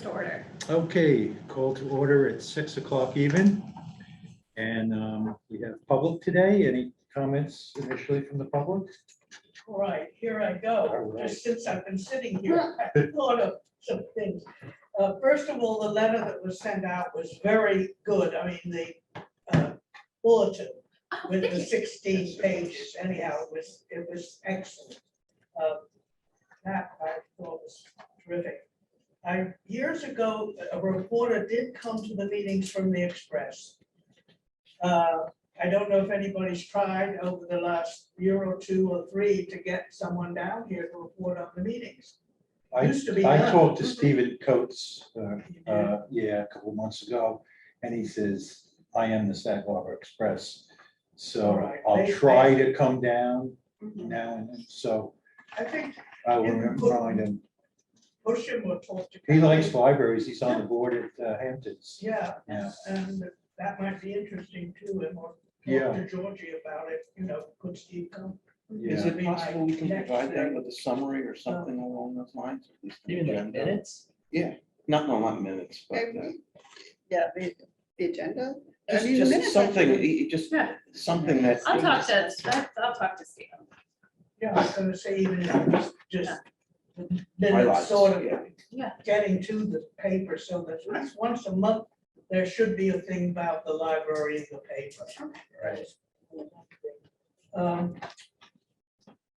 to order. Okay, call to order at 6 o'clock even. And we have public today. Any comments initially from the public? All right, here I All go. right. Just since I've been sitting here, I thought of some things. First of all, the letter that was sent out was very good. I mean, the bulletin with the 16 pages, anyhow, it was excellent. That I thought was terrific. Years ago, a reporter did come to the meetings from the Express. I don't know if anybody's tried over the last year or two or three to get someone down here to report on the meetings. Used to be I done. talked to Stephen Coates, yeah, a couple of months ago, and he says, I am the Sag Harbor Express. So All right. I'll They- try to come down Mhm. now and then, so I think I will You can put- remind him. push him or talk to. He likes Kathy. libraries, he's on the board at Hamptons. Yeah, Yeah. and that might be interesting too, and we'll Yeah. talk to Georgie about it, could Steve come? Is Yeah. it possible we can Next provide that thing. with a summary or something along those lines? At least an Even like agenda? minutes? Yeah, not minutes, but Yeah, the agenda. I mean, the just minutes something, actually- just Yeah. something that. I'll talk to Steve. Yeah, I was gonna say even if it was just minutes Highlights, sort yeah. of Yeah. getting to the paper, so that at least once a month, there should be a thing about the library in the paper. Right.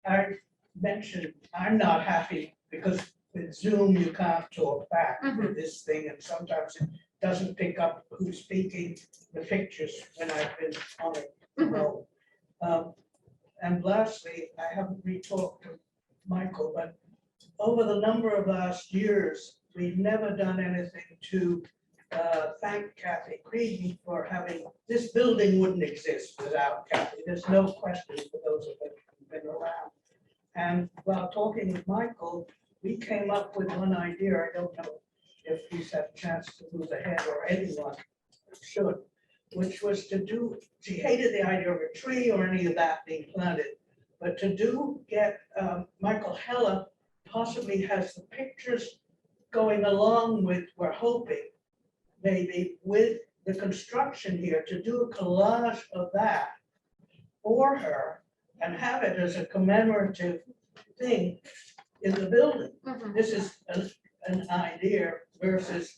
I mentioned, I'm not happy because with Zoom, you can't talk back with this thing, and sometimes it doesn't pick up who's speaking, the pictures when I've been on it. And lastly, I haven't re-talked to Michael, but over the number of last years, we've never done anything to thank Kathy Creedy for having, this building wouldn't exist without Kathy. There's no question for those of us who've been around. And while talking with Michael, we came up with one idea. I don't know if he's had a chance to move ahead or anyone should, which was to do, she hated the idea of a tree or any of that being planted, but to get Michael Heller possibly has the pictures going along with, we're hoping, maybe with the construction here, to do a collage of that for her and have it as a commemorative thing in the building. This is an idea versus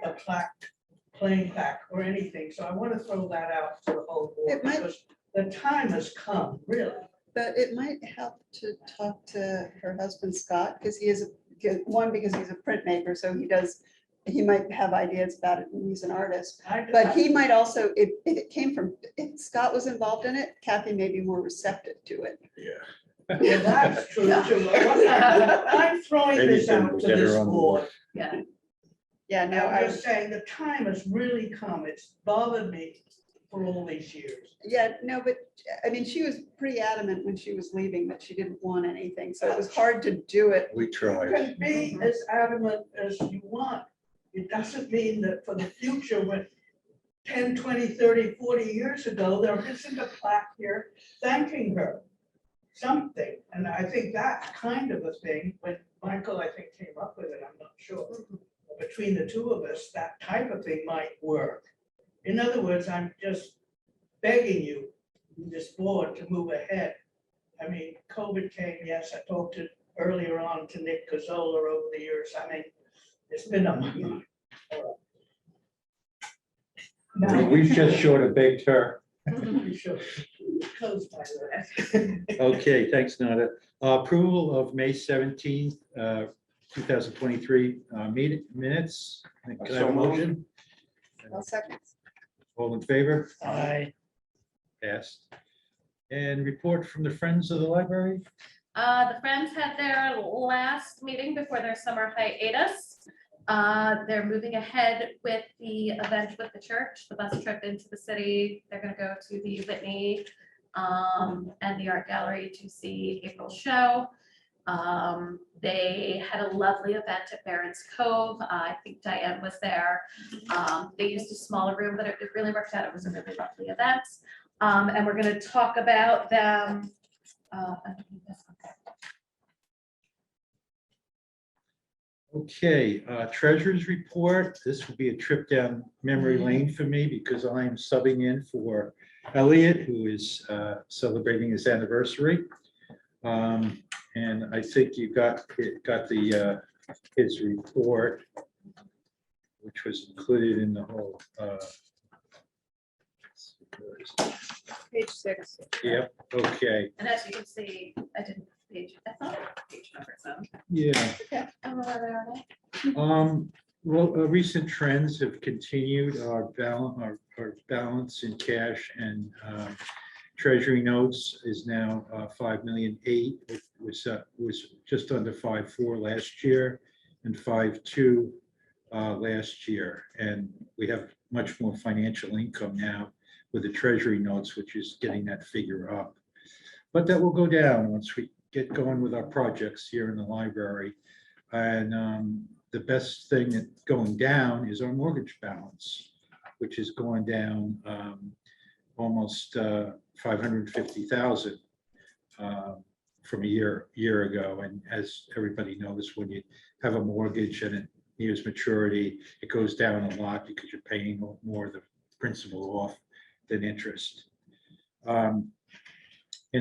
a plaque, plain plaque or anything. So I want to throw that out to the whole board It might- because the time has come, really. But it might help to talk to her husband, Scott, because he is, because he's a printmaker, so he might have ideas about it, and he's an artist. But he might also, if it came from, if Scott was involved in it, Kathy may be more receptive to it. Well, that's true too. I'm throwing this Anything out to to get her this on board. board. Yeah. Yeah, no, I'm just saying the time has really come. It's bothered me for all these years. but I mean, she was pretty adamant when she was leaving that she didn't want anything, so it was hard to do it. We You tried. can be as adamant as you want. It doesn't mean that for the future, when 10, 20, 30, 40 years ago, there isn't a plaque here thanking her. Something, and I think that kind of a thing, when Michael, I think, came up with it, I'm not sure. Between the two of us, that type of thing might work. In other words, I'm just begging you, this board, to move ahead. I mean, COVID came, yes, I talked to earlier on to Nick Cazzola over the years. I mean, it's been on my mind. Now, We've just short of baked her. we should close by that. Okay, thanks, Nada. Approval of May 17th, 2023 meeting minutes. Can I have a motion? I'll second. All in favor? Aye. Passed. And report from the Friends of the Library? The Friends had their last meeting before their summer hiatus. They're moving ahead with the event with the church, the bus trip into the city. They're gonna go to the Whitney and the art gallery to see April's show. They had a lovely event at Barron's Cove. I think Diane was there. They used a smaller room, but it really worked out. It was a really lovely event. And we're gonna talk about them. Okay, treasurer's report. This will be a trip down memory lane for me because I am subbing in for Elliot, who is celebrating his anniversary. And I think you got the his report, which was included in the whole. Page 6. Yep, okay, And as you can see, I didn't page, I thought I had page numbers on. yeah. I don't know where they are now. Well, recent trends have continued. Our balance in cash and treasury notes is now 5.8 million. It was just under 5.4 last year and 5.2 last year. And we have much more financial income now with the treasury notes, which is getting that figure up. But that will go down once we get going with our projects here in the library. And the best thing that's going down is our mortgage balance, which has gone down almost 550,000 from a year ago. And as everybody knows, when you have a mortgage and it nears maturity, it goes down a lot because you're paying more of the principal off than interest. And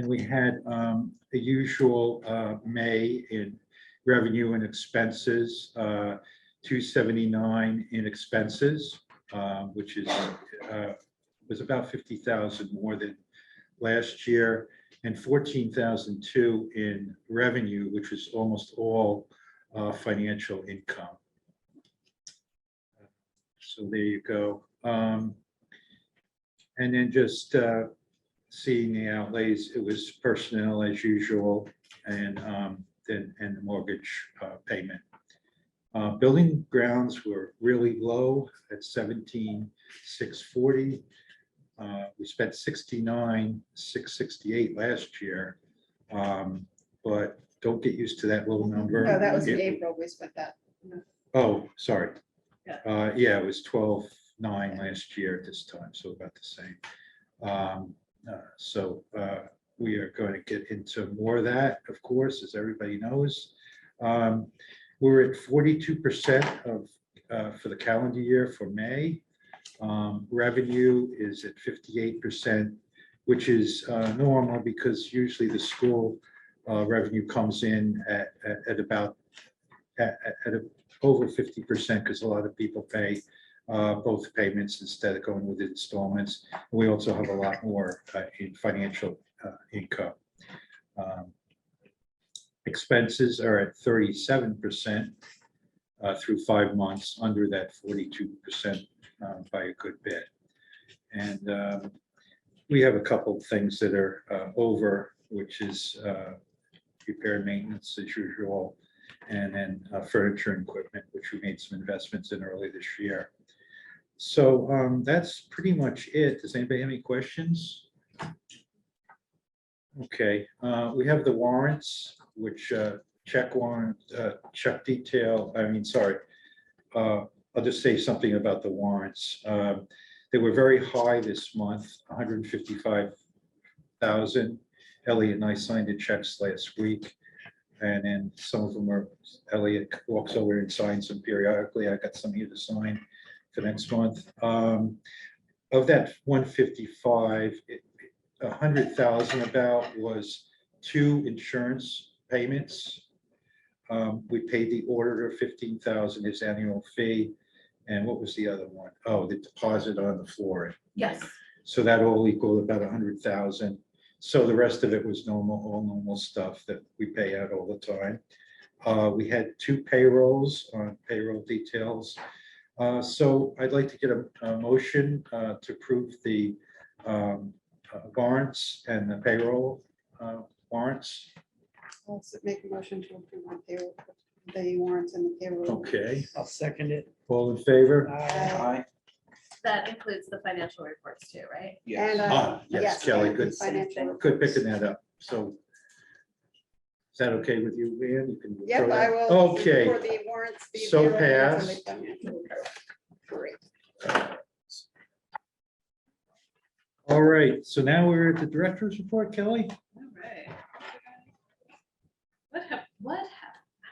we had a usual May in revenue and expenses, 279 in expenses, which is was about 50,000 more than last year, and 14,002 in revenue, which was almost all financial income. So there you go. And then just seeing the outlays, it was personnel as usual, and the mortgage payment. Building grounds were really low at 17,640. We spent 69,668 last year, but don't get used to that little number. No, that was in It- April, we spent that. Oh, sorry. Yeah. Yeah, it was 12,900 last year at this time, so about the same. So we are going to get into more of that, of course, as everybody knows. We're at 42% of for the calendar year for May. Revenue is at 58%, which is normal because usually the school revenue comes in at about over 50% because a lot of people pay both payments instead of going with installments. We also have a lot more in financial income. Expenses are at 37% through 5 months, under that 42% by a good bit. And we have a couple of things that are over, which is repair and maintenance as usual, and then furniture and equipment, which we made some investments in early this year. So that's pretty much it. Does anybody have any questions? Okay, we have the warrants, which check warrant, check detail, I'll just say something about the warrants. They were very high this month, 155,000. Elliot and I signed the checks last week. And then some of them are, Elliot walks over and signs them periodically. I got some here to sign for next month. Of that 155, 100,000 about was 2 insurance payments. We paid the auditor 15,000 his annual fee. And what was the other one? Oh, the deposit on the floor. Yes, So that all equaled about 100,000. So the rest of it was normal, all normal stuff that we pay out all the time. We had 2 payrolls on payroll details. So I'd like to get a motion to approve the warrants and the payroll warrants. I'll make a motion to approve the payroll, the warrants and the payroll. Okay, I'll second it. all in favor? Aye. that includes the financial reports too, right? Yes. And, Yes, Kelly, and good. financial Good reports. picking that up. So is that okay with you, Leanne? You can throw Yep, I that- will. Okay. For the warrants. the So payroll warrants, and passed. the financial reports. Great. All right, so now we're at the director's report, Kelly. All right.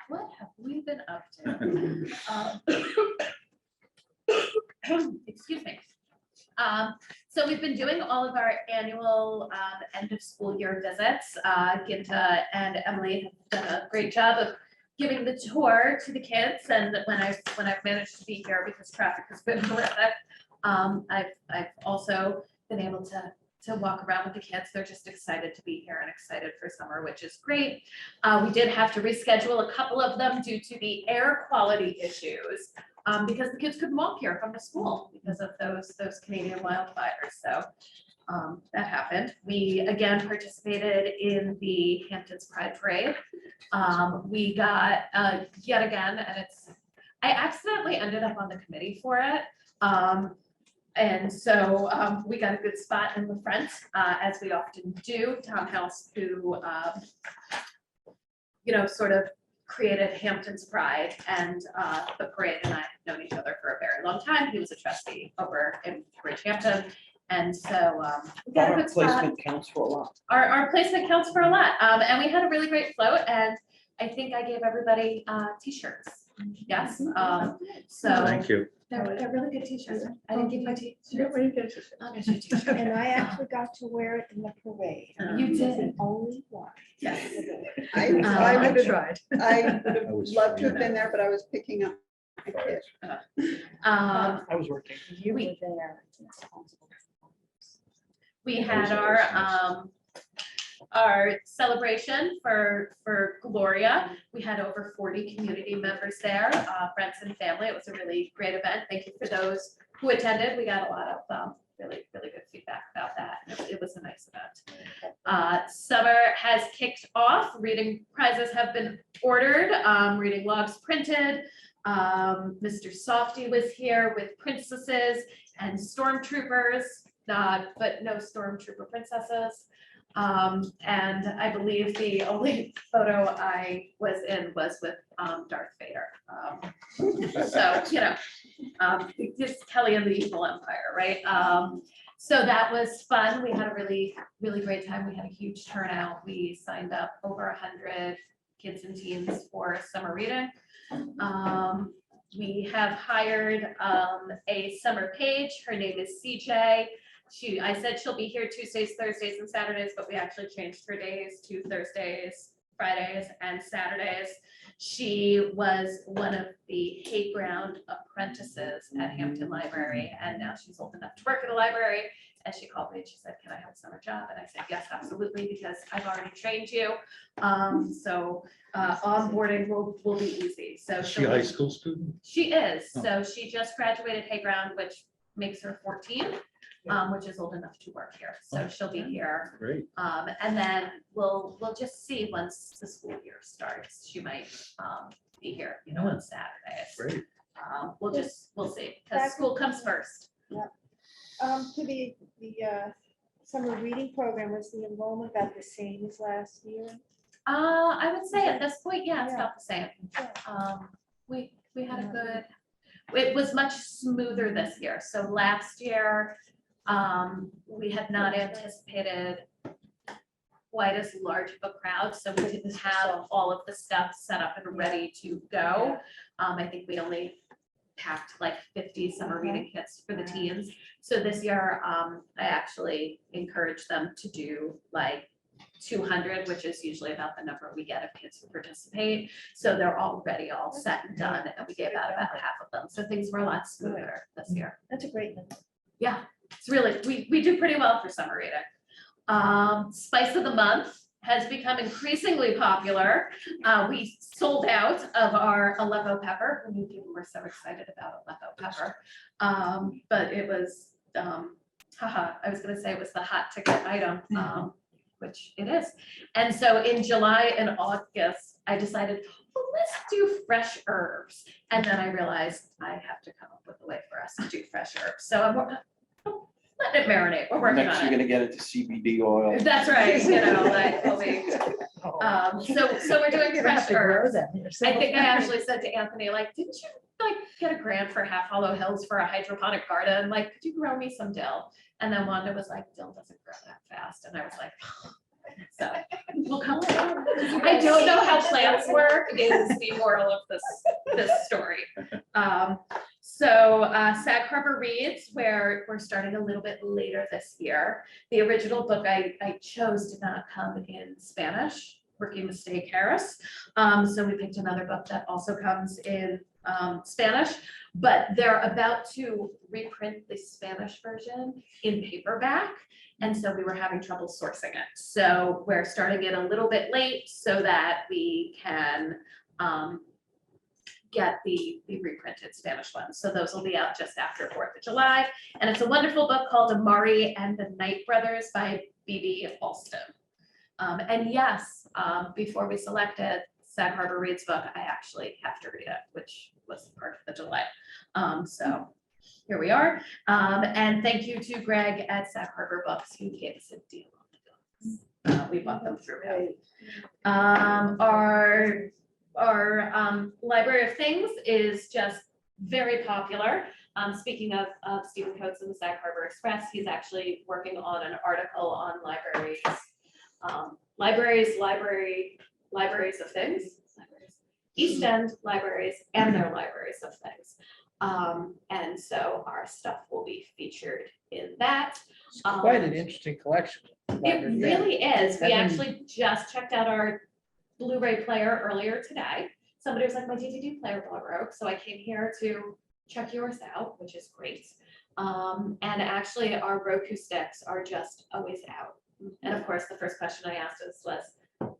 What have we been up up to. Excuse me. So we've been doing all of our annual end of school year visits. Ginta and Emily have done a great job of giving the tour to the kids, and when I've managed to be here because traffic has been horrific, I've also been able to walk around with the kids. They're just excited to be here and excited for summer, which is great. We did have to reschedule a couple of them due to the air quality issues, because the kids couldn't walk here from the school because of those Canadian wildfires. So that happened. We again participated in the Hamptons Pride Parade. We got yet again, and I accidentally ended up on the committee for it. And so we got a good spot in the front, as we often do. Tom House, who sort of created Hampton's Pride and the parade, and I have known each other for a very long time. He was a trustee over in Bridgehampton. And so we got a Our good spot. placement counts for a lot. Our placement counts for a lot. And we had a really great float, and I think I gave everybody t-shirts. Yes. So Thank you. they're really good t-shirts. I didn't give you t-shirts. I'll get you a t-shirt. And I actually got to wear it in the parade. You I was did. the only one. Yes. I would have tried. I would I have was loved to have free. been there, but I was picking up my kid. I was working. You were We- there. We had our celebration for Gloria. We had over 40 community members there, friends and family. It was a really great event. Thank you for those who attended. We got a lot of really good feedback about that. It was a nice event. Summer has kicked off. Reading prizes have been ordered, reading logs printed. Mr. Softy was here with princesses and stormtroopers, but no stormtrooper princesses. And I believe the only photo I was in was with Darth Vader. So, just Kelly and the Evil Empire, right? So that was fun. We had a really great time. We had a huge turnout. We signed up over 100 kids and teens for summer reading. We have hired a summer page. Her name is CJ. I said she'll be here Tuesdays, Thursdays, and Saturdays, but we actually changed her days to Thursdays, Fridays, and Saturdays. She was one of the Hayground apprentices at Hampton Library, and now she's old enough to work at a library. And she called me and she said, "Can I have a summer job?" And I said, "Yes, absolutely, because I've already trained you." So onboarding will be easy. So Is she a high school student? she is. Oh. So she just graduated Hayground, which makes her 14. Which is old enough to work here. So she'll be here. Great. And then we'll just see once the school year starts. She might be here, on Saturdays. Great. We'll see, because school comes first. To the summer reading program, was the enrollment about the same as last year? I would say at this point, yeah, it's Yeah. about the same. Yeah. We had a good, it was much smoother this year. So last year, we had not anticipated quite as large of a crowd, so we didn't have all of the stuff set up and ready to go. I think we only packed like 50 summer reading kits for the teens. So this year, I actually encouraged them to do like 200, which is usually about the number we get of kids who participate. So they're already all set and done, and we gave out about half of them. So things were a lot smoother this year. That's a great number. Yeah, it's really, we do pretty well for summer reading. Spice of the Month has become increasingly popular. We sold out of our Aleppo pepper. Who knew people were so excited about Aleppo pepper? But it was, I was gonna say it was the hot ticket item, which it is. And so in July and August, I decided, well, let's do fresh herbs. And then I realized I have to come up with a way for us to do fresh herbs. So I'm letting it marinate. We're working Next, on you're it. gonna get into CBD oil. That's right, like, so we're doing fresh herbs. I think I actually said to Anthony, like, didn't you like get a grant for Half Hollow Hills for a hydroponic garden? Like, could you grow me some dill? And then Wanda was like, dill doesn't grow that fast. And I was like, So we'll come. I don't know how plants work is the moral of this story. Sag Harbor Reads, where we're starting a little bit later this year. The original book I chose did not come in Spanish, Rookie Mistake Harris. So we picked another book that also comes in Spanish, but they're about to reprint the Spanish version in paperback. And so we were having trouble sourcing it. So we're starting it a little bit late so that we can get the reprinted Spanish ones. So those will be out just after 4th of July. And it's a wonderful book called Amari and the Night Brothers by B.B. Alston. And yes, before we selected Sag Harbor Reads book, I actually have to read it, which was part of the delay. So here we are. And thank you to Greg at Sag Harbor Books, who gave us a deal on the books. We bought them through him. Our Library of Things is just very popular. Speaking of Stephen Coates and the Sag Harbor Express, he's actually working on an article on libraries. Libraries of things, East End libraries and their libraries of things. And so our stuff will be featured in that. It's quite an interesting collection. It really is. We actually just checked out our Blu-ray player earlier today. Somebody was like, my DVD player broke, so I came here to check yours out, which is great. And actually our Roku sticks are just always out. And of course, the first question I asked was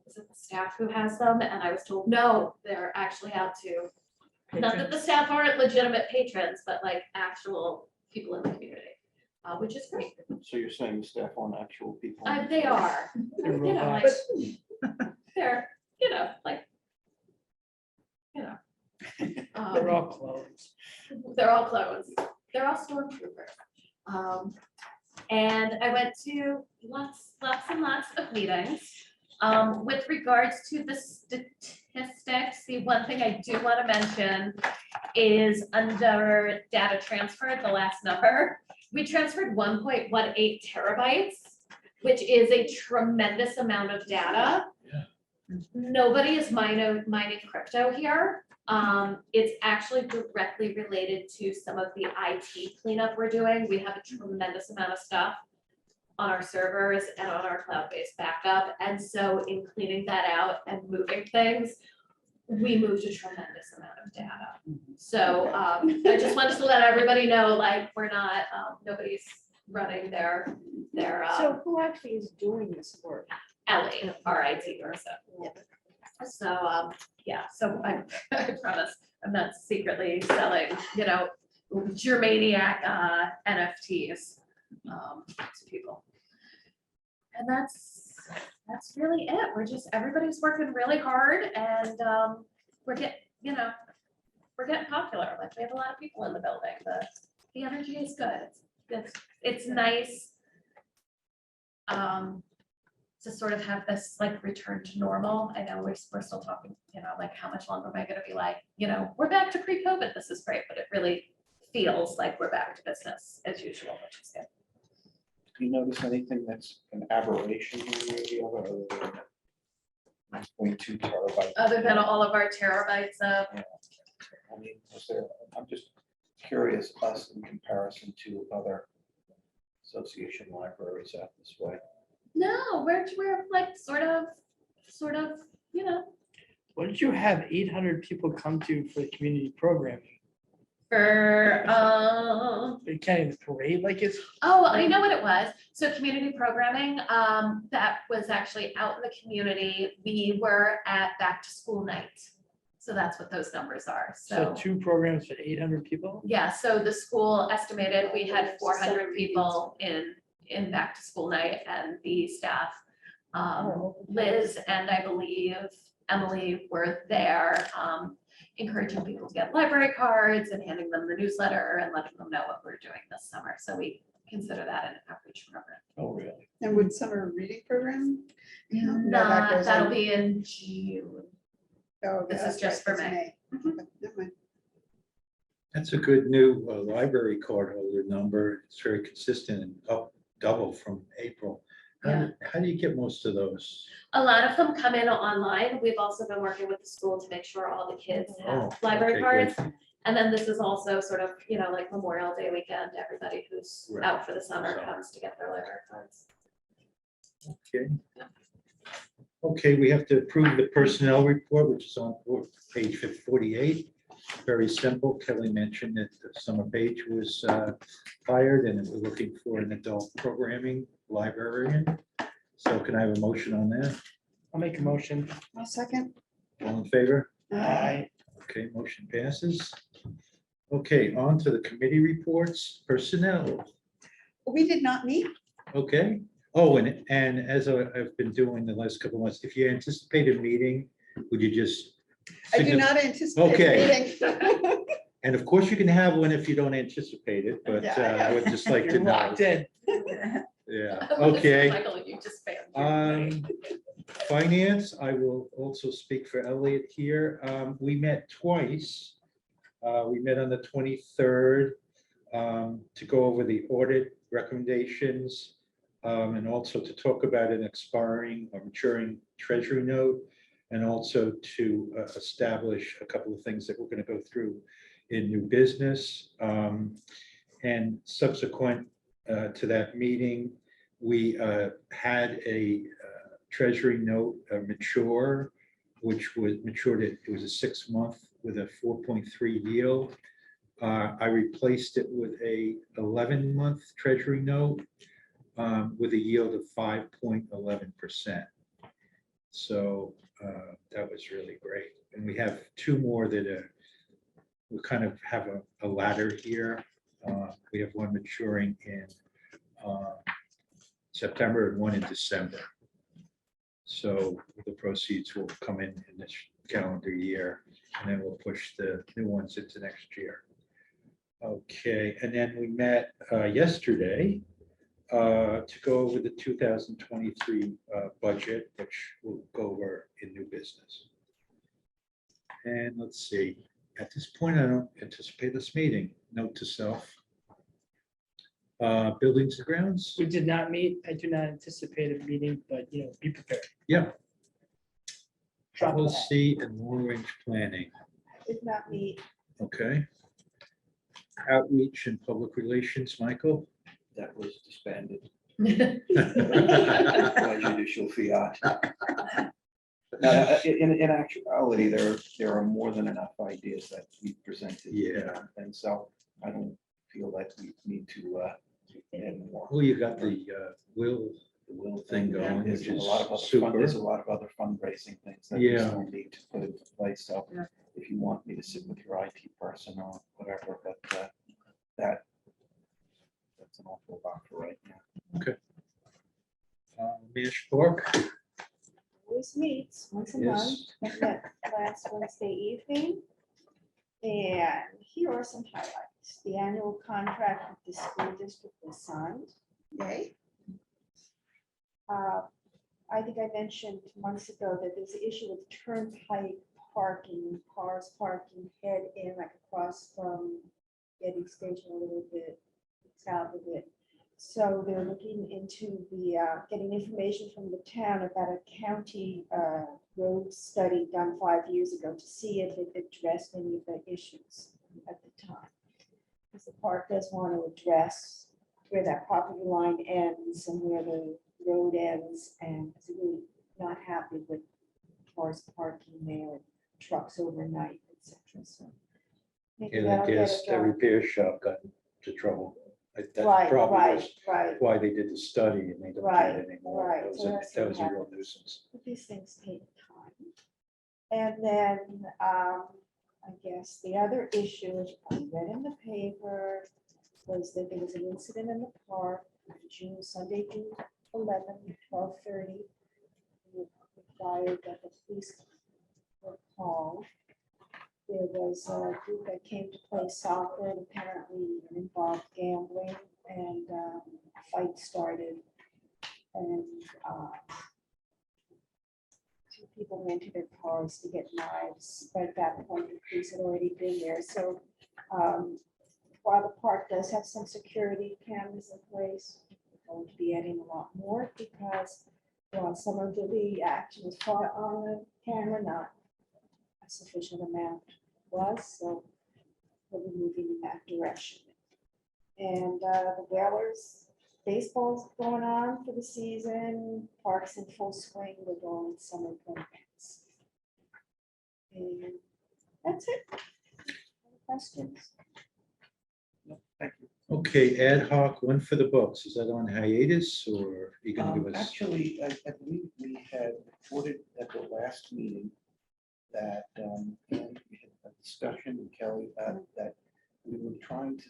is it the staff who has them? And I was told, no, they're actually out too. Not that the staff aren't legitimate patrons, but like actual people in the community, which is great. So you're saying the staff aren't actual people? They are, They're you know, like, robots. they're, you know, like, They're all clones. They're all clones. They're all stormtroopers. And I went to lots and lots of meetings. With regards to the statistics, the one thing I do want to mention is under data transfer, the last number, we transferred 1.18 terabytes, which is a tremendous amount of data. Nobody is mining crypto here. It's actually directly related to some of the IT cleanup we're doing. We have a tremendous amount of stuff on our servers and on our cloud-based backup. And so in cleaning that out and moving things, we moved a tremendous amount of data. So I just wanted to let everybody know, like, we're not, nobody's running their So who actually is doing this work? Ellie, our IT person. So, yeah, so I promise I'm not secretly selling, you know, Germaniac NFTs to people. And that's really it. We're just, everybody's working really hard and we're getting popular. Like we have a lot of people in the building. The energy is good. It's nice to sort of have this like return to normal. I know we're still talking, you know, like how much longer am I gonna be like, you know, we're back to pre-COVID, this is great, but it really feels like we're back to business as usual, which is good. Do you notice anything that's an aberration in the area other than 0.2 terabyte? Other than all of our terabytes of, I mean, I'm just curious, us in comparison to other association libraries out this way. no, we're like sort of, you know, What did you have 800 people come to for the community programming? for, They can't even parade like it's. oh, I know what it was. So community programming, that was actually out in the community. We were at back to school night. So that's what those numbers are. So 2 programs for 800 people? Yeah, so the school estimated we had 400 people in back to school night and the staff. Liz and I believe Emily were there, encouraging people to get library cards and handing them the newsletter and letting them know what we're doing this summer. So we consider that an outreach program. Oh, really? And would summer reading program? No, that Not, goes that'll on. be in June. Oh, this is that's just right, for that's May. Okay, never mind. That's a good new library card holder number. It's very consistent and up double from April. How do you get most of those? A lot of them come in online. We've also been working with the school to make sure all the kids Oh, have library okay, cards. good. And then this is also sort of, like Memorial Day weekend, everybody who's Right. out for the summer Summer. comes to get their library cards. Okay. Okay, we have to approve the personnel report, which is on page 48. Very simple. Kelly mentioned that the Summer Page was hired and we're looking for an adult programming librarian. So can I have a motion on that? I'll make a motion. A second. All in favor? Aye. Okay, motion passes. Okay, on to the committee reports, personnel. We did not meet. Okay. Oh, and as I've been doing the last couple of months, if you anticipate a meeting, would you just? I do signify- not anticipate Okay. meeting. And of course, you can have one if you don't anticipate it, but Yeah, I would just like to You're know. locked in. Yeah, okay. Michael, you just banned. Finance, I will also speak for Elliot here. We met twice. We met on the 23rd to go over the audit recommendations and also to talk about an expiring or maturing treasury note and also to establish a couple of things that we're going to go through in new business. And subsequent to that meeting, we had a treasury note mature, which was matured, it was a 6-month with a 4.3 yield. I replaced it with a 11-month treasury note with a yield of 5.11%. So that was really great. And we have 2 more that we kind of have a ladder here. We have one maturing in September and one in December. So the proceeds will come in this calendar year, and then we'll push the new ones into next year. Okay, and then we met yesterday to go over the 2023 budget, which we'll go over in new business. And let's see, at this point, I don't anticipate this meeting. Note to self. Buildings and grounds? We did not meet. I do not anticipate a meeting, but be prepared. Yeah. Drop that. Policy and long-range planning, Did not meet. okay. Outreach and public relations, Michael? That was disbanded by judicial fiat. Now, in actuality, there are more than enough ideas that we presented. Yeah. And so I don't feel that we need to add more. Well, you got the will The will thing going, There's which a is lot of other super. there's a lot of other fundraising things that we Yeah. still need to put into place. So Yeah. if you want me to sit with your IT person or whatever, but that's an awful lot for right now. Mash Park, Always meets once a Yes. month. It met last Wednesday evening. And here are some highlights. The annual contract with the school district was signed. Yay. I think I mentioned months ago that there's an issue with turnpike parking, cars parking head in like across from Getty Station a little bit south of it. So they're looking into getting information from the town about a county road study done 5 years ago to see if it addressed any of the issues at the time. Because the park does want to address where that property line ends and where the road ends, and is really not happy with cars parking there, trucks overnight, etc. So maybe and I that'll get guess it the done. repair shop got into trouble. That Right, probably right, was right. why they did the study and they don't Right, get it anymore. right. That was So a- that's that what was a real happened. nuisance. But these things take time. And then I guess the other issue, which I read in the paper, was that there was an incident in the park on Sunday, June 11, 12:30. It required that the police were called. There was a group that came to play soccer and apparently it involved gambling, and a fight started. And 2 people went to their cars to get knives, but at that point, the police had already been there. So while the park does have some security cameras in place, going to be adding a lot more because, well, some of the action was caught on the camera, not a sufficient amount was, so we'll be moving in that direction. And the Whalers, baseball's going on for the season, parks in full swing with all its summer programs. And that's it. Any questions? Thank you. Okay, ad hoc, one for the books. Is that on hiatus or are you gonna give us? Actually, I believe we had reported at the last meeting that, and we had a discussion with Kelly, that we were trying to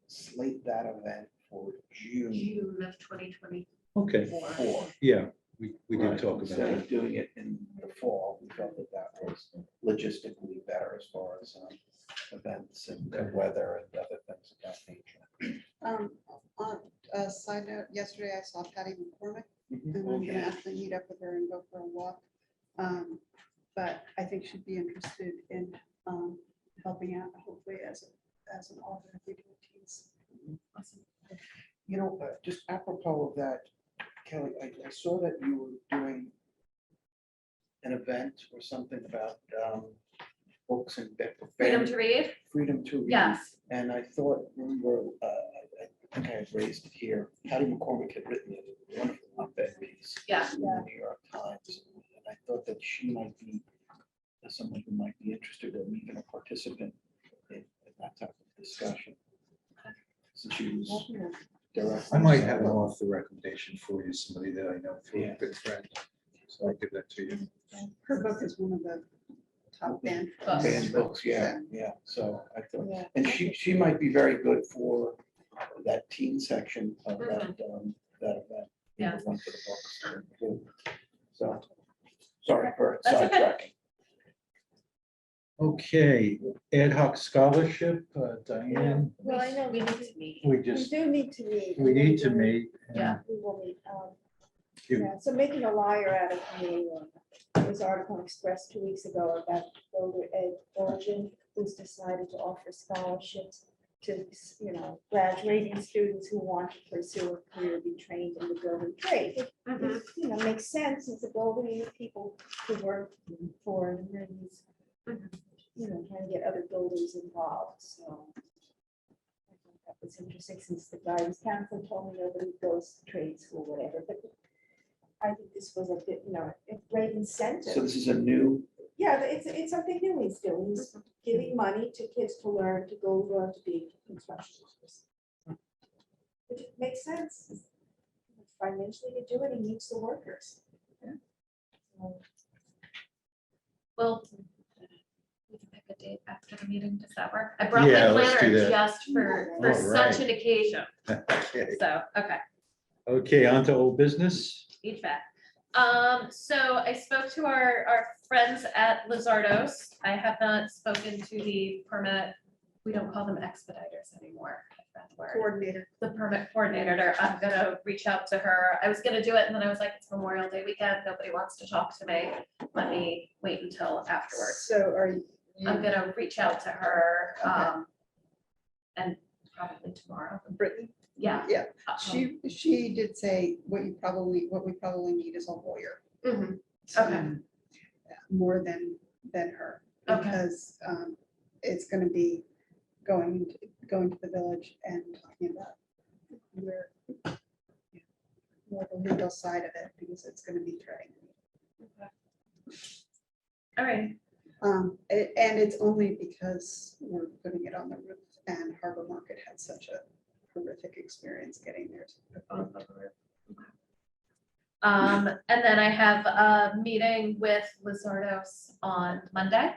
slate that event for June June of 2024. Okay, 4. yeah, we did Right, talk about instead it. of doing it in the fall, we felt that that was logistically better as far as events and the weather and other things of that nature. On a side note, yesterday I saw Patty McCormick, and I'm Oh, gonna yeah. actually meet up with her and go for a walk. But I think she'd be interested in helping out, hopefully as an alternate for teens. You know, just apropos of that, Kelly, I saw that you were doing an event or something about books and Freedom to read? freedom to read. Yes. And I thought we were, I think I had raised it here. Patty McCormick had written a wonderful op-ed piece Yeah. in the New York Times. And I thought that she might be someone who might be interested or even a participant in that type of discussion. Since she was direct. I might have an author recommendation for you, somebody that I know through a Yeah. good friend. So I'll give that to you. Her book is one of the top banned. Books. Banned books, yeah, yeah. So I thought, Yeah. and she might be very good for that teen section of that event. Yeah. One for the books. too. So, sorry for That's okay. sidetracking. Okay, ad hoc scholarship, Diane, Well, I know We need to meet. we we just, do need to meet. we need to meet. and Yeah. We will meet. You- Yeah, so making a liar out of me, there was an article in Express 2 weeks ago about Boulder Ed Origin, who's decided to offer scholarships to, graduating students who want to pursue a career, be trained in the building trade. It, makes sense, it's a building people who work for, and then he's, trying to get other builders involved, so. I thought that was interesting, since the guidance council told me nobody goes to trade school, whatever, but I think this was a bit, a great incentive. So this is a new, Yeah, it's something new he's doing. He's giving money to kids to learn to go learn to be construction workers. Which makes sense. Financially to do it, he needs the workers. Yeah. So, Well, we can pick a date after the meeting, does that work? I brought my Yeah, let's do planner that. just for All such right. an occasion. Okay, So, okay. okay, on to old business. HVAC. So I spoke to our friends at Lizardos. I have not spoken to the permit, we don't call them expediters anymore. I forgot the word. Coordinator. The permit coordinator. I'm gonna reach out to her. I was gonna do it and then I was like, it's Memorial Day weekend. Nobody wants to talk to me. Let me wait until afterwards. So are you? I'm gonna reach out to her, Okay. and probably tomorrow. Brittany? Yeah. Yeah, Um, she did say what we probably need is a lawyer. mhm. to- Okay. More than her, Okay. because it's gonna be going to the village and talking about where more the legal side of it, because it's gonna be threatening. All right. And it's only because we're putting it on the roof, and Harbor Market had such a horrific experience getting theirs approved. And then I have a meeting with Lizardos on Monday.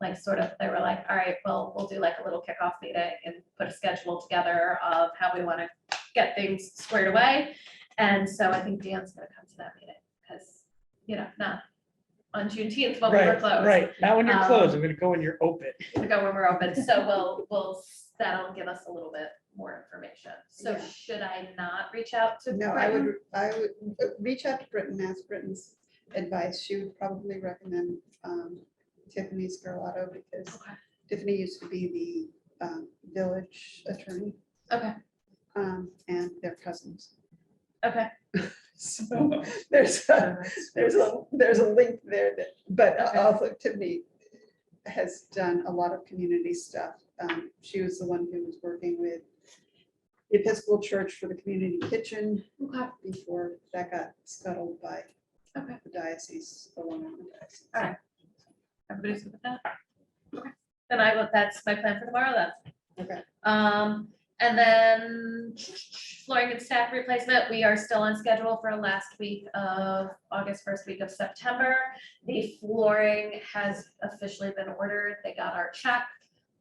Like sort of, they were like, all right, well, we'll do like a little kickoff meeting and put a schedule together of how we want to get things squared away. And so I think Dan's gonna come to that meeting because, not on Juneteenth when we were Right, closed. right. Not when you're Um, closed. I'm gonna go when you're open. To go when we're open. So that'll give us a little bit more information. So Yeah. should I not reach out to? No, Brian? I would reach out to Britton, ask Britton's advice. She would probably recommend Tiffany Scarlato, because Okay. Tiffany used to be the village attorney, Okay, and they're cousins. Okay. So there's a link there that, but Okay. also Tiffany has done a lot of community stuff. She was the one who was working with the Episcopal Church for the community kitchen Okay. before that got scuttled by Okay. the diocese, the one in the diocese. All right. Everybody's good with that? Okay. Then I will, that's my plan for tomorrow then. Okay. And then flooring and staff replacement, we are still on schedule for last week of August, first week of September. The flooring has officially been ordered. They got our check.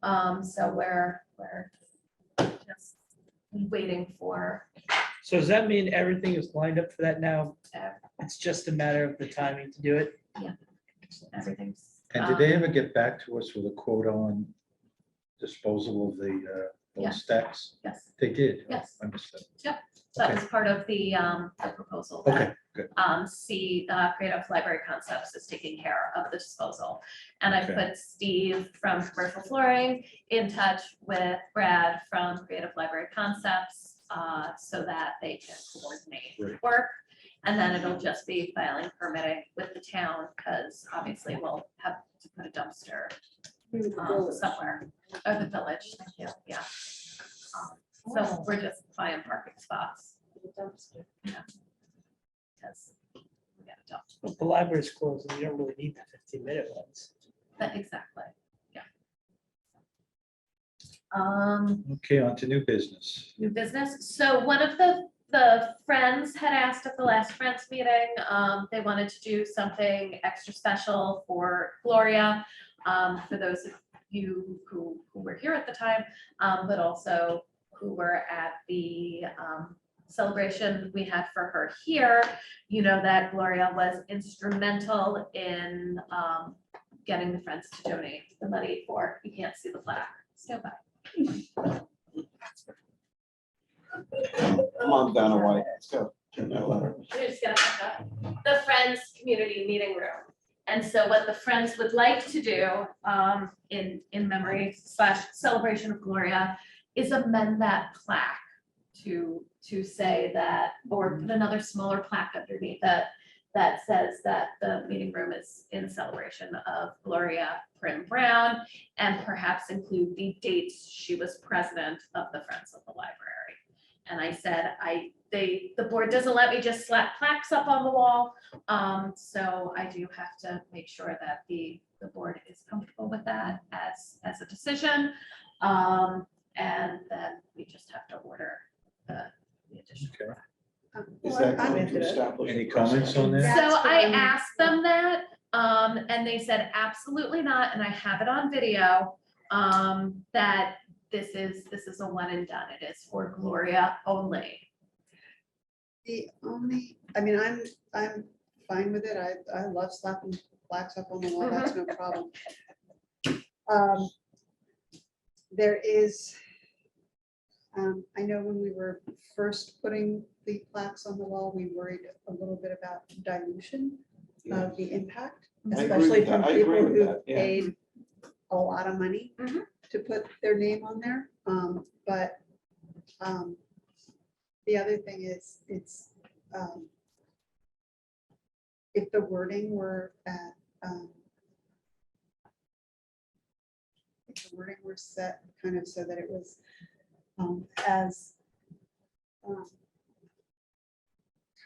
So we're just waiting for, So does that mean everything is lined up for that now? uh, It's just a matter of the timing to do it? everything's. And did they ever get back to us with a quote on disposal of the Yeah. old stacks? Yes, They did? Oh, Yes. Understood. that was part of the proposal. that Okay, good. Creative Library Concepts is taking care of the disposal. And I Okay. put Steve from Commercial Flooring in touch with Brad from Creative Library Concepts so that they can coordinate Great. work. And then it'll just be filing permitting with the town, because obviously we'll have to put a dumpster somewhere, or the village, thank you, yeah. So we're just buying parking spots. Because we got a dump. But the library's closed and you don't really need the 15-minute ones. Exactly, yeah. Okay, on to new business. New business. So one of the friends had asked at the last Friends meeting, they wanted to do something extra special for Gloria. For those of you who were here at the time, but also who were at the celebration we had for her here. You know that Gloria was instrumental in getting the Friends to donate the money for, you can't see the plaque, stand by. Come on, Donna White, let's go. Turn that letter. We're just gonna back up. The Friends Community Meeting Room. And so what the Friends would like to do in memory / celebration of Gloria is amend that plaque to say that, or put another smaller plaque underneath it that says that the meeting room is in celebration of Gloria Prim Brown, and perhaps include the dates she was president of the Friends of the Library. And I said, the board doesn't let me just slap plaques up on the wall. So I do have to make sure that the board is comfortable with that as a decision. And then we just have to order the addition. Okay. Is that I'm going into to it. establish? Any comments on that? So That's I the- asked them that, and they said absolutely not, and I have it on video, that this is a one and done. It is for Gloria only. The only, I mean, I'm fine with it. I love slapping plaques up on the wall. That's no problem. There is, I know when we were first putting the plaques on the wall, we worried a little bit about dilution of the impact, I agree especially with from that. I agree people with who that, yeah. paid a lot of money Mhm. to put their name on there. But the other thing is, it's, if the wording were at, if the wording were set kind of so that it was as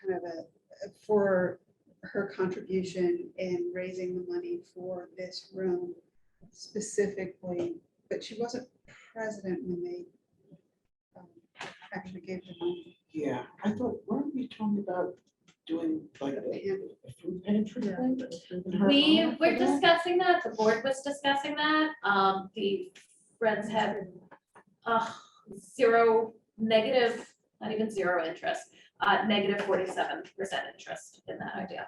kind of for her contribution in raising the money for this room specifically, but she wasn't president when they actually gave the money. Yeah, I thought, weren't we talking about doing like a food pantry thing? in her We honor were for that? discussing that, the board was discussing that, the Friends had zero, negative, not even zero interest, negative 47% interest in that idea.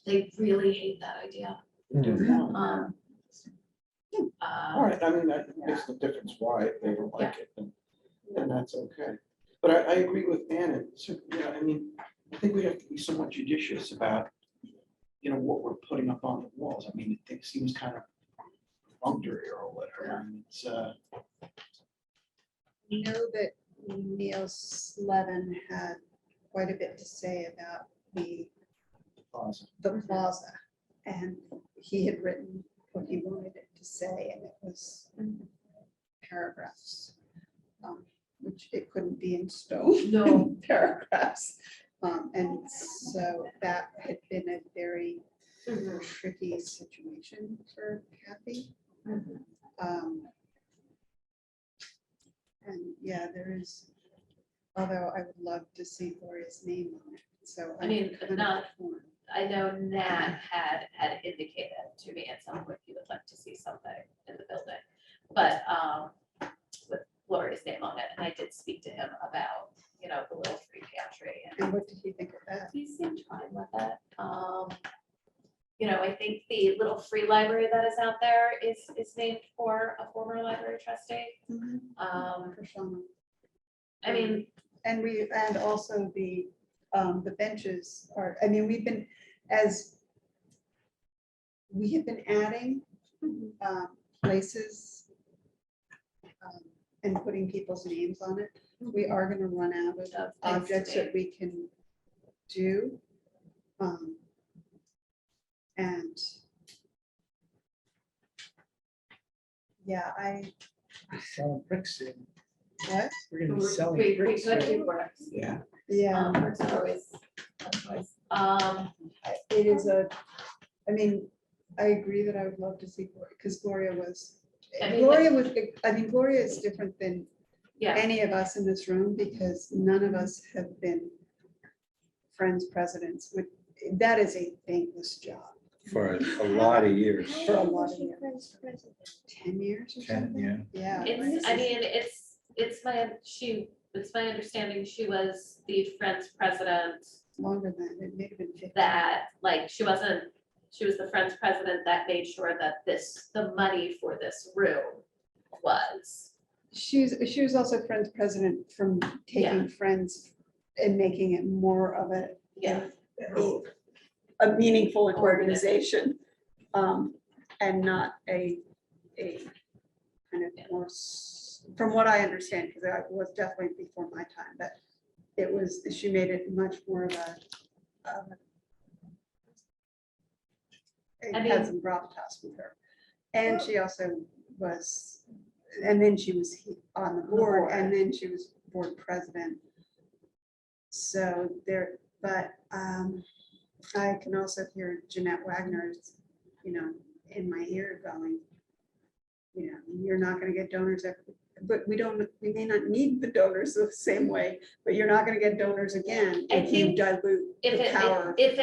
They really hate that idea. Hmm. All right, I mean, that makes no difference why if they don't like it, then that's okay. But I agree with Ann, and so, I mean, I think we have to be somewhat judicious about, what we're putting up on the walls. I mean, it seems kind of perfunctory or whatever. I mean, it's, We know that Neil Slevin had quite a bit to say about the plaza. And he had written what he wanted it to say, and it was paragraphs, which it couldn't be in stone. No. Paragraphs. And so that had been a very tricky situation for Kathy. And yeah, there is, although I would love to see Gloria's name on it, so. I mean, kind of not- torn. I know Nat had indicated to me at some point he would like to see something in the building, but with Gloria's name on it, and I did speak to him about, you know, the little free pantry, and And what did he think of that? he seemed fine with it. You know, I think the little free library that is out there is named for a former library trustee. For Shauna. I mean, And also the benches are, I mean, we have been adding places and putting people's names on it. We are gonna run out of Of things to objects that name. we can do. And yeah, Selling bricks soon. what? We're gonna be we selling bricks could soon. do works. Yeah. Yeah, Works are always a choice. it is I mean, I agree that I would love to see Gloria, because Gloria was, I mean, Gloria is different than Yeah, any of us in this room, because none of us have been Friends presidents. That is a thankless job For a lot of years. for a lot of years. 10 years or 10, something? yeah. Yeah. it's, I mean, it's my understanding she was the Friends president Longer than, it may have been 15. that, like, she was the Friends president that made sure that the money for this room was. She was also Friends president from taking Friends and making it more of a meaningful organization, and not a kind of more, from what I understand, because that was definitely before my time, but she made it much more of a I mean- had some gravitas with her. And she also was, and then she was on the board, and then she was board president. So there, but I can also hear Jeanette Wagner's, in my ear going, you're not gonna get donors, but we may not need the donors the same way, but you're not gonna get donors again I if you think dilute If the power. if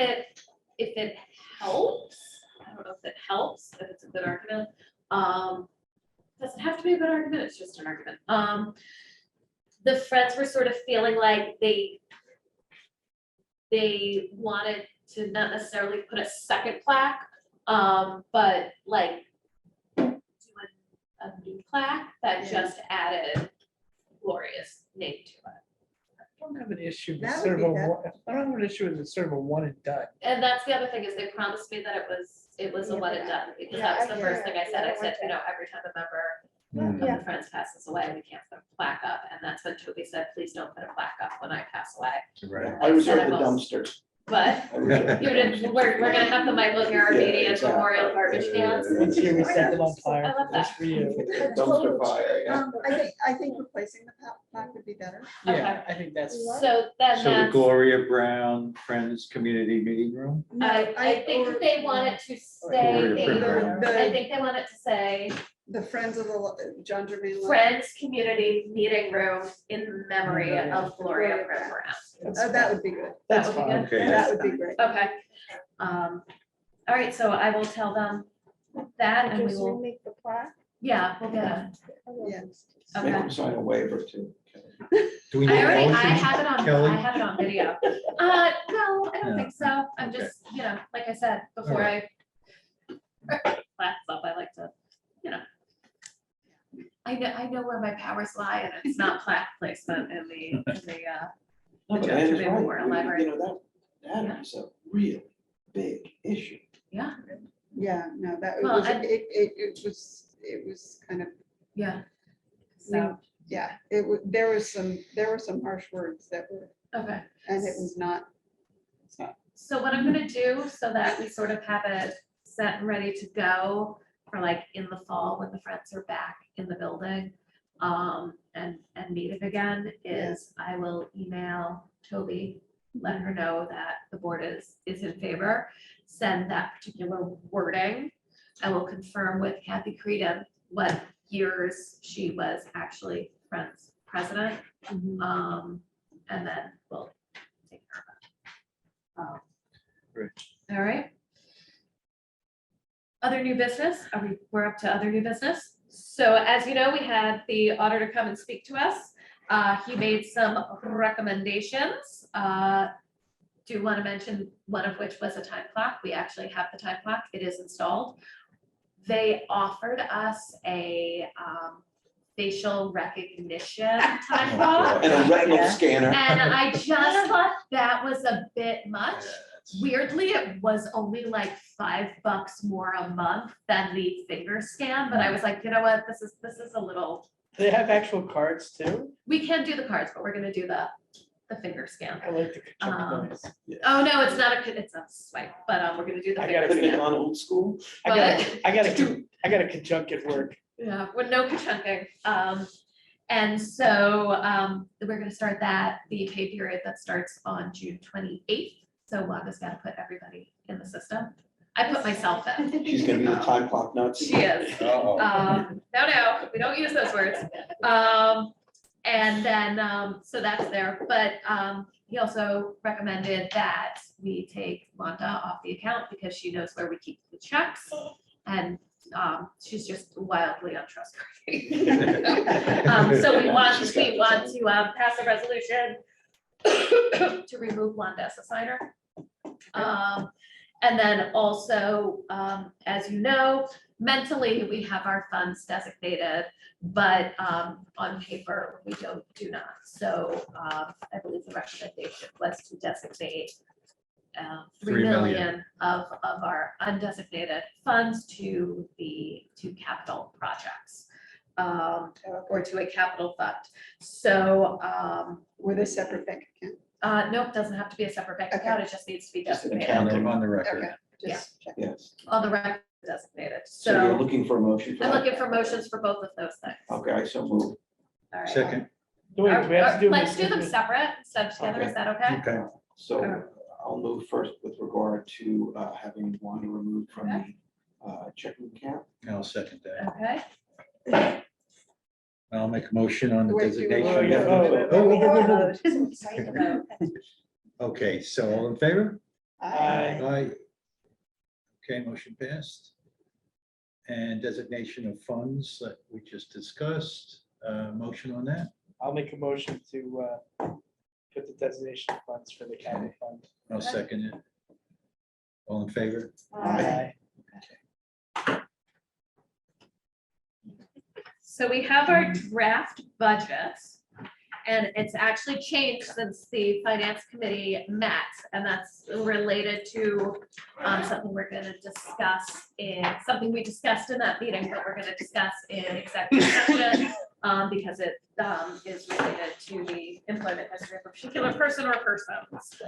it helps, I don't know if it helps, if it's a good argument. Doesn't have to be a good argument, it's just an argument. The Friends were sort of feeling like they wanted to not necessarily put a second plaque, but like do a new plaque that Yeah. just added Gloria's name to it. I don't have an issue with That sort would of be I don't have an issue with sort of a one and done. And that's the other thing is they promised me that it was a one and done, because that was the first thing I said. I said, every time a member Mm. of the Friends passes away, we can't put a plaque up. And that's when Toby said, please don't put a plaque up when I pass away. Right. I reserve said the I will. dumpster. But I reserve the you didn't, we're gonna have the Michael Yeah, Garabedian exactly. Memorial Garbage Cans. Once a year we set them on I fire love just that. for you. Dumpster fire, yeah. I think replacing the plaque would be better. Yeah, I think that's. So then So the that's, Gloria Brown Friends Community Meeting Room? I think they want it to Gloria stay, Brown. I think they want it to say The Friends of the John Germain. Friends Community Meeting Room in memory of Gloria Brown. That would be good. That That's would be fine. good. Okay. That would be great. Okay. All right, so I will tell them that and we Just will, remake the plaque. yeah, we'll get it. Yeah. Make Okay. them sign a waiver too. Do we need I a already, I motion, have it on, Kelly? I have it on video. No, I don't No. think so. I'm Okay. just, like I said, before I class up, I like to, I know where my powers lie and it's not plaque placement in the No, but John Ed is Germain right. Memorial Library. That is a real big issue. Yeah, Yeah, no, that Well, was, and- it was kind of, yeah. So, yeah, there were some harsh words that were, Okay. and it was not, it's not. So what I'm gonna do, so that we sort of have it set and ready to go for like in the fall when the friends are back in the building, and meeting again, is I will email Toby, let her know that the board is in favor, send that particular wording. I will confirm with Kathy Creedon what years she was actually Friends president, and then we'll take care of it. Great. All right. Other new business, we're up to other new business. So as you know, we had the auditor come and speak to us. He made some recommendations. Do want to mention one of which was a time clock. We actually have the time clock. It is installed. They offered us a facial recognition time clock. And a retinal Yeah. scanner. And I just thought that was a bit much. Weirdly, it was only like $5 more a month than the finger scan, but I was like, you know what, this is a little, They have actual cards too. we can do the cards, but we're gonna do the finger scan. I like the Um, noise. Oh, no, it's not it's a swipe, but we're gonna do the I finger gotta Putting it scan. on old school. I got a conjunct at work. Yeah, with no chunking. And so we're gonna start that, the pay period that starts on June 28th. So Wanda's gotta put everybody in the system. I put myself in. She's gonna be the time clock Nazi. She is. Uh-oh. No, we don't use those words. And then, so that's there, but he also recommended that we take Wanda off the account because she knows where we keep the checks. And she's just wildly untrustworthy. So we want to pass a resolution to remove Wanda as a signer. And then also, as you know, mentally, we have our funds designated, but on paper, we do not. So I believe the recommendation was to designate 3 million of our undesignated funds to capital projects, or to a capital fund. So With a separate bank account. nope, doesn't have to be a separate bank Okay. account. It just needs to be Just an designated account. On the record. Okay, just check. Yes. on the record designated. So you're So looking for a motion for I'm that? looking for motions for both of those things. Okay, I so move. All right. Second, Wait, do we have to do. Let's do them this- separate instead of together. Is that okay? okay, So I'll move first with regard to having Wanda removed from the checking account. I'll second that. Okay. I'll make a motion on the Wait, designation. Oh, So excited about it. Okay, so all in favor? Aye. Aye. Okay, motion passed. And designation of funds that we just discussed, motion on that? I'll make a motion to put the designation of funds for the capital fund. I'll second it. All in favor? Aye. So we have our draft budget, and it's actually changed since the finance committee met, and that's related to something we're gonna discuss something we discussed in that meeting, but we're gonna discuss in executive session, because it is related to the employment history of a particular person or persons.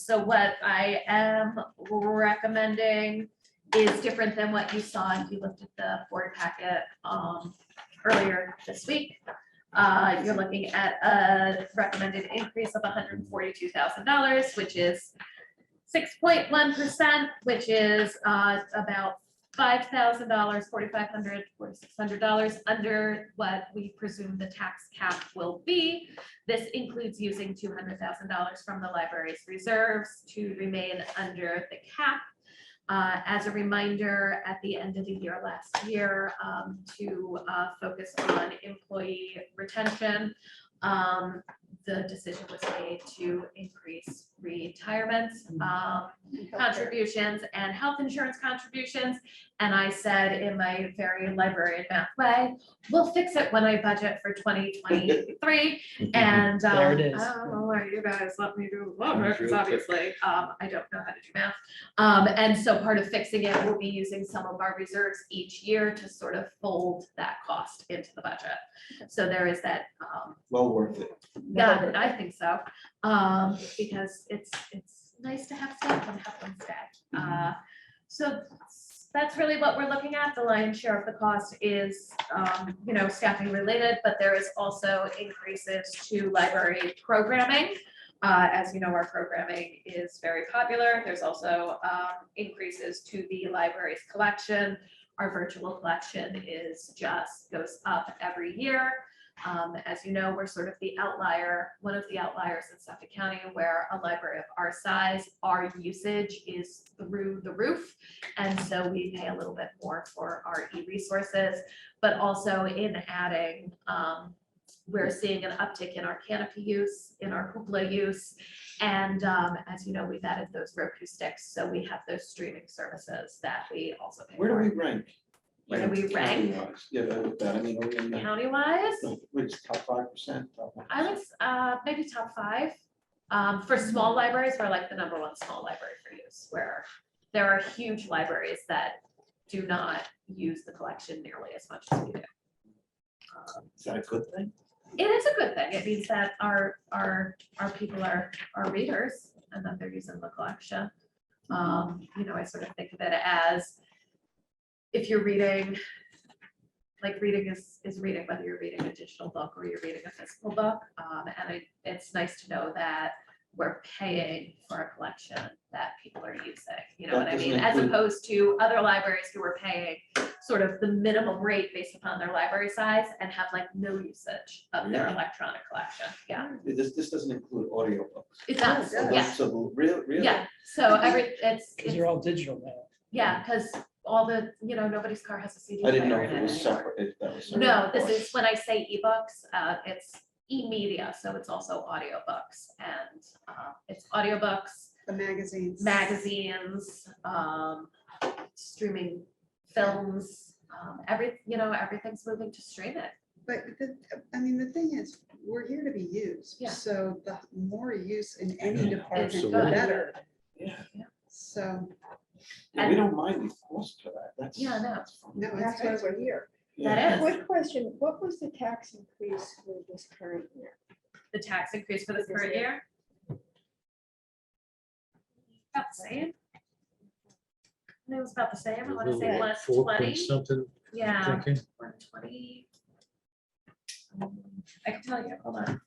So what I am recommending is different than what you saw if you looked at the board packet earlier this week. You're looking at a recommended increase of $142,000, which is 6.1%, which is about $5,000, $4,500, $4,600 under what we presume the tax cap will be. This includes using $200,000 from the library's reserves to remain under the cap. As a reminder, at the end of the year last year, to focus on employee retention, the decision was made to increase retirement contributions and health insurance contributions. And I said in my very librarian math way, we'll fix it when I budget for 2023. And There it is. I don't know why you guys let me do the budget, Sounds because real obviously, I don't know how to do math. And so part of fixing it will be using some of our reserves each year to sort of fold that cost into the budget. So there is that, Well worth it. yeah, I think so. Because it's nice to have staff and have them stay. So that's really what we're looking at. The lion's share of the cost is, staffing related, but there is also increases to library programming. As you know, our programming is very popular. There's also increases to the library's collection. Our virtual collection goes up every year. As you know, we're sort of the outlier, one of the outliers in Suffolk County where a library of our size, our usage is through the roof. And so we pay a little bit more for our e-resources, but also in adding, we're seeing an uptick in our Canopy use, in our Hoopla use. And as you know, we've added those Roku sticks. So we have those streaming services that we also pay Where do for. we rank? Where do we rank? County-wise? Yeah, that, I mean, are we in the, County-wise, which top 5%? I would, maybe top 5. For small libraries, we're like the number 1 small library for use, where there are huge libraries that do not use the collection nearly as much as we do. Is that a good thing? It is a good thing. It means that our people are readers and that they're using the collection. I sort of think of it as if you're reading, like reading is reading, whether you're reading a digital book or you're reading a physical book. It's nice to know that we're paying for a collection that people are using, you know That what I mean? doesn't As include- opposed to other libraries who are paying sort of the minimum rate based upon their library size and have like no usage of their Really? electronic collection. Yeah, This doesn't include audiobooks. it does, Oh, it does. yeah, So really? yeah. So Because it's, they're all digital now. yeah, because all the, nobody's car has a CD I didn't know player if in it it was anymore. separate, if that was separate. No, this is, when I say ebooks, it's e-media, so it's also audiobooks and it's audiobooks, The magazines. magazines, streaming films, everything's moving to streaming. But the thing is, we're here to be used. Yeah. So the more use in any Yeah, department, the absolutely. better. Yeah, So, yeah, we don't mind the cost for that. That's. Yeah, no. that's fine. no, That's it's why we're here. That Yeah. is. Quick question, what was the tax increase for this current year? The tax increase for this current year? About the same. I think it was about the same. I want to say less 20. Something, Yeah, thinking. 120. I can tell you, hold on.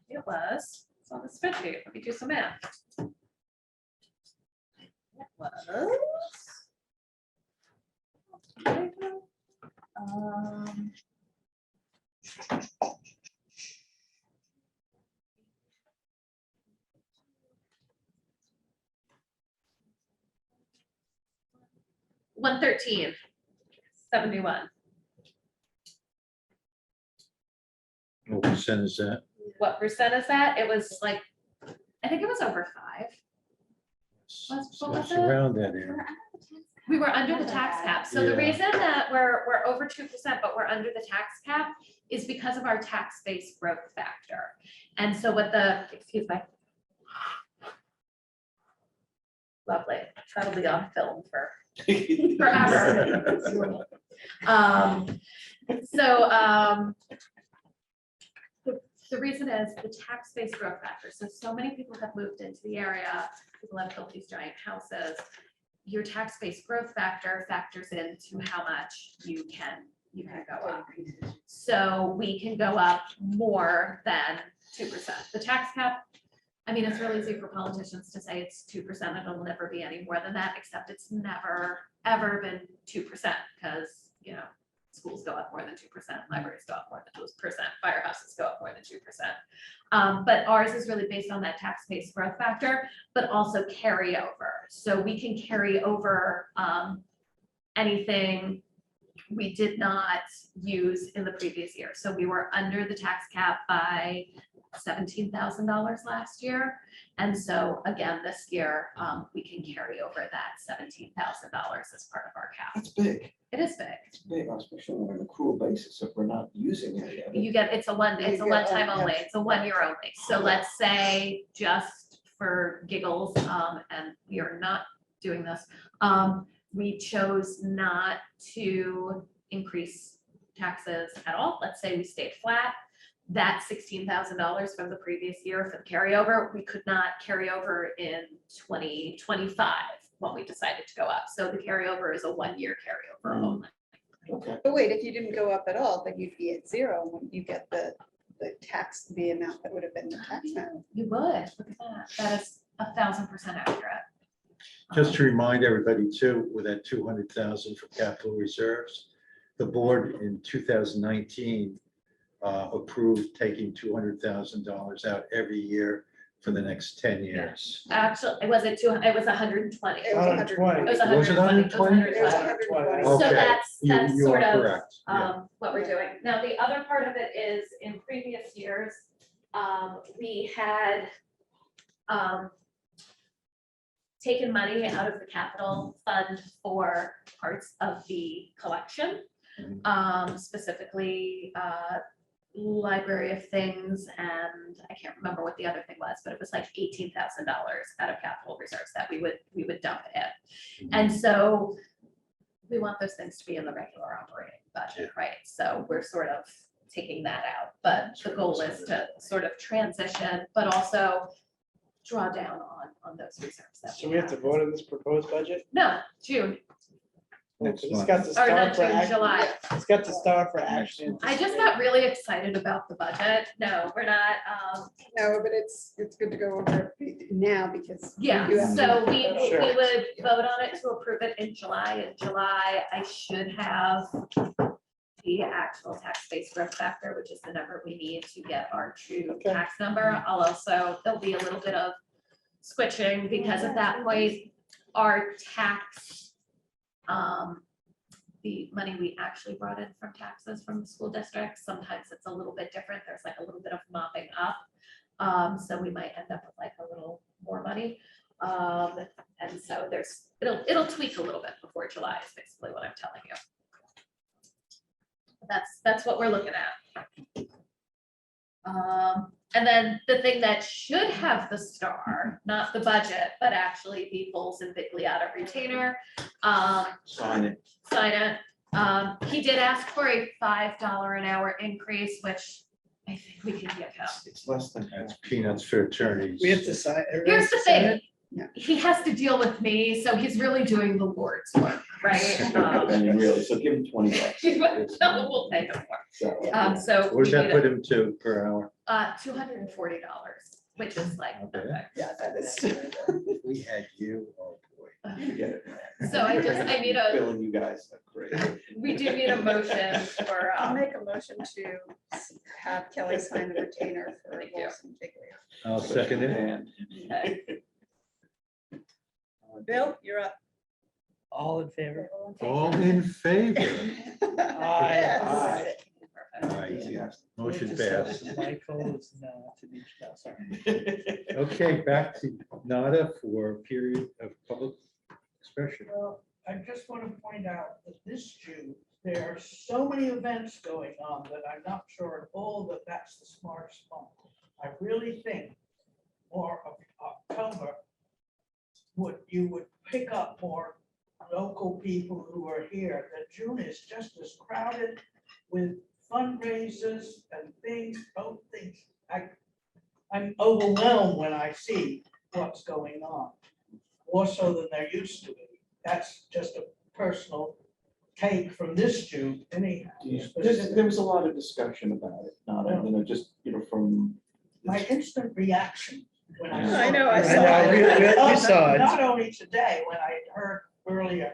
It was, it's on the spreadsheet. Let me do some math. It was. Um, $113.71. what percent is that? What percent is that? It was like, I think it was over 5. What was It's it? around that area. We were under the tax cap. So the Yeah. reason that we're over 2%, but we're under the tax cap is because of our tax-based growth factor. And so excuse me. Lovely. That'll be on film for forever. The reason is the tax-based growth factor. So many people have moved into the area, people have built these giant houses. Your tax-based growth factor factors into how much you can go up. So we can go up more than 2%. The tax cap, it's really easy for politicians to say it's 2%. It'll never be any more than that, except it's never, ever been 2% because, schools go up more than 2%, libraries go up more than 2%, firehouses go up more than 2%. But ours is really based on that tax-based growth factor, but also carryover. So we can carry over anything we did not use in the previous year. So we were under the tax cap by $17,000 last year. And so again, this year, we can carry over that $17,000 as part of our cap. That's big. It is big. It's big, especially on an accrual basis if we're not using any of it. You get, it's a one You get, time yeah. only, it's a 1 year only. So let's say just for giggles, and we are not doing this, we chose not to increase taxes at all. Let's say we stayed flat. That $16,000 from the previous year for the carryover, we could not carry over in 2025 when we decided to go up. So the carryover is a 1 year carryover only. Okay, But wait, if you didn't go up at all, then you'd be at zero when you get the tax, the amount that would have been the tax amount. You would, look at that. That is 1,000% accurate. Just to remind everybody too, with that 200,000 for capital reserves, the board in 2019 approved taking $200,000 out every year for the next 10 years. Actually, it wasn't it was 120. It was 120. It was Was it 120. 120? It was 120. 120. So Okay, that's you sort are of correct. Yeah. what we're doing. Now, the other part of it is in previous years, we had taken money out of the capital fund for parts of the collection, specifically library of things, and I can't remember what the other thing was, but it was like $18,000 out of capital reserves that we would dump in. And so we want those things to be in the regular operating budget, right? So we're sort of taking that out, but the goal is to sort of transition, but also draw down on those reserves. that So we have to vote on this proposed budget? No, June, Next It's month. got to or start not for June, action. July. It's got to start for action. I just got really excited about the budget. No, we're not, No, but it's good to go over it now because. we yeah, do have to- so we Sure. would vote on it to approve it in July. In July, I should have the actual tax base growth factor, which is the number we need to get our true Okay. tax number. I'll also, there'll be a little bit of switching because at that point, our tax, the money we actually brought in from taxes from the school districts, sometimes it's a little bit different. There's like a little bit of mopping up. So we might end up with like a little more money. And so it'll tweak a little bit before July is basically what I'm telling you. That's what we're looking at. And then the thing that should have the star, not the budget, but actually the Bowles and Bigliotta retainer, sign it. sign it. He did ask for a $5 an hour increase, which I think we can give him. It's less than. That's peanuts for attorneys. We have to sign. everybody Here's has the to sign thing, it? Yeah. he has to deal with me, so he's really doing the Lord's work, right? I mean, really, so give him $20. So we'll pay him more. So, So What we does that need put him to per hour? $240, which is like, Okay. perfect. Yeah, that is. If we had you, oh boy. forget it. So I need Billing you guys, great. we do need a motion for, I'll make a motion to have Kelly sign the retainer for Thank you. Wilson Bigley. I'll second it. And okay. Bill, you're up. All in favor? All in favor? Aye. Aye. Perfect. All right, Enthusiastic. motion passed. Michael is no to be, no, sorry. Okay, back to Nada for a period of public expression. Well, I just want to point out that this June, there are so many events going on that I'm not sure at all that that's the smartest month. I really think more of October you would pick up more local people who are here. That June is just as crowded with fundraisers and things, both things. I'm overwhelmed when I see what's going on, more so than there used to be. That's just a personal take from this June anyhow. There was a lot of discussion about it, not, just, from. My instant reaction when I saw. I know, I it. saw it. We saw it. Not only today, when I heard earlier,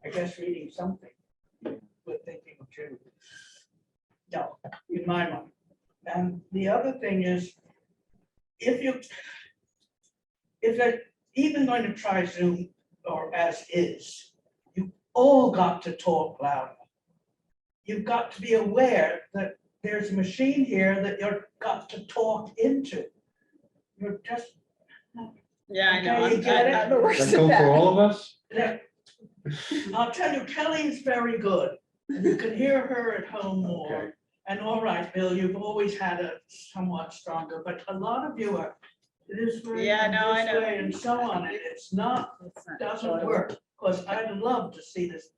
I guess reading something, but thinking of June. No, in my mind. And the other thing is, if they're even going to try Zoom or as is, you all got to talk louder. You've got to be aware that there's a machine here that you're got to talk into. You're just, Yeah, I know. Okay, you get it? I'm the worst That at go for that. all of us? I'll tell you, Kelly's very good. And you can hear her at home more. Okay. And all right, Bill, you've always had a somewhat stronger, but a lot of you are this way Yeah, and no, I this know. way and so on, and it's not, doesn't work. Because I'd love to see this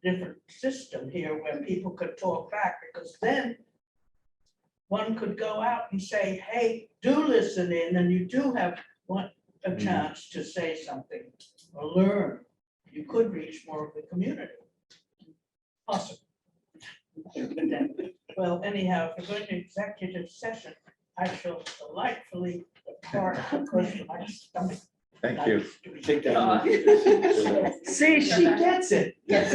different system here where people could talk back, because then one could go out and say, hey, do listen in, and you do have a chance to say something or learn. You could reach more of the community. Awesome. Well, anyhow, if we're going to executive session, I shall delightfully depart because my stomach. Thank you. Take that. See, she gets it. Yes.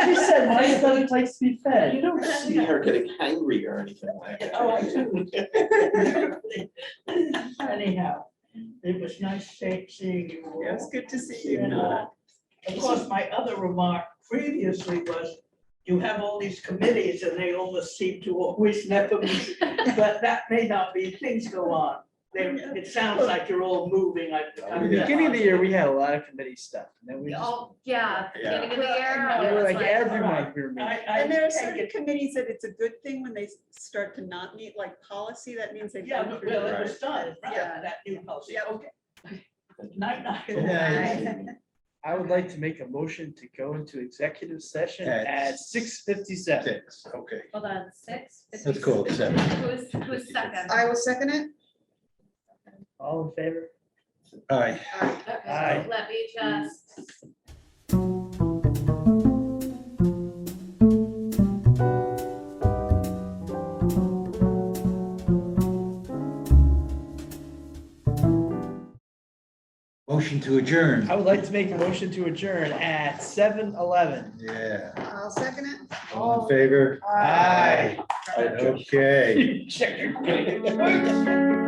She said, my stomach likes to be fed. You don't see her getting hangry or anything like that. Oh, I do. Anyhow, it was nice seeing you all. Yeah, it's good to see you. And, of course, my other remark previously was, you have all these committees and they almost seem to always never meet. But that may not be, things go on. It sounds like you're all moving. At the beginning of the year, we had a lot of committee stuff, and then we just, Oh, yeah, Yeah. beginning of the year. we it were was like every month we were meeting. And there are take certain it. committees that it's a good thing when they start to not meet, like policy, that means they've. Yeah, gone but through well, the it was done, right, Yeah. that new policy, Yeah. okay. Night, night. Good night. I would like to make a motion to go into executive session at 6:57. 6, okay. Hold on, 6. Let's call it 7. Who's second? I will second it. All in favor? Aye. Okay, Aye. let me just. Motion to adjourn. I would like to make a motion to adjourn at 7:11. Yeah. I'll second it. All in favor? Aye. Okay. Check your.